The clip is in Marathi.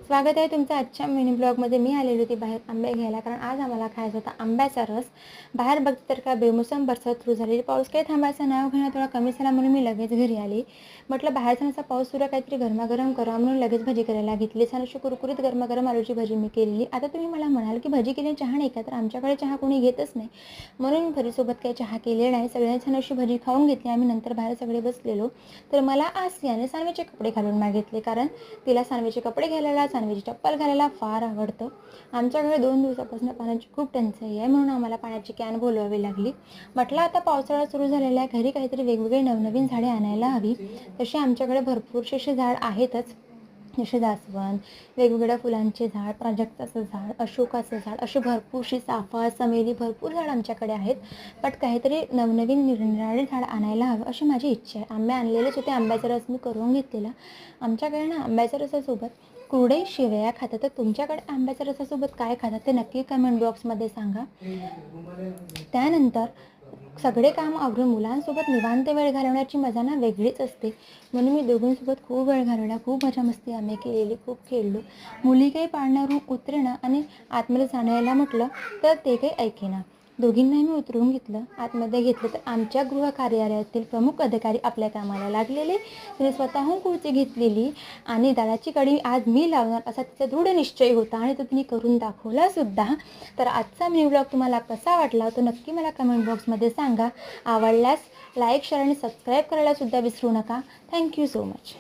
स्वागत आहे तुमचं आजच्या मिनी ब्लॉगमध्ये. मी आलेली होती बाहेर आंबे घ्यायला, कारण आज आम्हाला खायचा होता आंब्याचा रस. बाहेर बघते तर का बेमोसम बरसात सुरू झालेली. पाऊस काही थांबायचा नाव घेणं थोडा कमी झाला म्हणून मी लगेच घरी आली. म्हटलं बाहेर जाण्याचा पाऊस सुरू, काहीतरी गरमागरम करा म्हणून लगेच भजी करायला घेतली. छान अशी कुरकुरीत गरमागरम आलूची भजी मी केलेली. आता तुम्ही मला म्हणाल की भजी केली चहा नाही का, तर आमच्याकडे चहा कोणी घेतच नाही म्हणून मी भजीसोबत काही चहा केलेला नाही. सगळ्यांनी छान अशी भजी खाऊन घेतली. आम्ही नंतर बाहेर सगळे बसलेलो. तर मला आज याने सानवीचे कपडे घालून मागितले, कारण तिला सानवीचे कपडे घालायला, सानवीची चप्पल घालायला फार आवडतं. आमच्याकडे 2 दिवसापासून पाण्याची खूप टंचाई आहे, म्हणून आम्हाला पाण्याची कॅन बोलवावी लागली. म्हटलं आता पावसाळा सुरू झालेला आहे, घरी काहीतरी वेगवेगळे नवनवीन झाडे आणायला हवी. तशी आमच्याकडे भरपूरसे असे झाड आहेतच, जसे जास्वंद, वेगवेगळ्या फुलांचे झाड, प्राजक्ताचं झाड, अशोकाचं झाड, असे भरपूरशी चाफा, चमेली भरपूर झाड आमच्याकडे आहेत. बट काहीतरी नवनवीन निरनिराळे झाड आणायला हवं अशी माझी इच्छा आहे. आंबे आणलेलेच होते, आंब्याचा रस मी करून घेतलेला. आमच्याकडे ना आंब्याच्या रसासोबत कुरडई शेवया खातात. तर तुमच्याकडे आंब्याच्या रसासोबत काय खातात ते नक्की कमेंट बॉक्समध्ये सांगा. त्यानंतर सगळे काम आवरून मुलांसोबत निवांत वेळ घालवण्याची मजा ना वेगळीच असते. म्हणून मी दोघींसोबत खूप वेळ घालवला, खूप मजा मस्ती आम्ही केलेली, खूप खेळलो. मुली काही पाळण्यावरून उतरेना आणि आतमध्ये जाण्याला म्हटलं तर ते काही ऐकेना. दोघींनाही मी उतरवून घेतलं, आतमध्ये घेतलं. तर आमच्या गृह कार्यालयातील प्रमुख अधिकारी आपल्या कामाला लागलेले. तिने स्वतःहून खुर्ची घेतलेली आणि दादाची कडी आज मी लावणार असा तिचा दृढ निश्चय होता, आणि तो तिने करून दाखवला सुद्धा. तर आजचा मिनी ब्लॉग तुम्हाला कसा वाटला तो नक्की मला कमेंट बॉक्समध्ये सांगा. आवडल्यास लाईक, शेअर आणि सबस्क्राईब करायला सुद्धा विसरू नका. Thank you so much.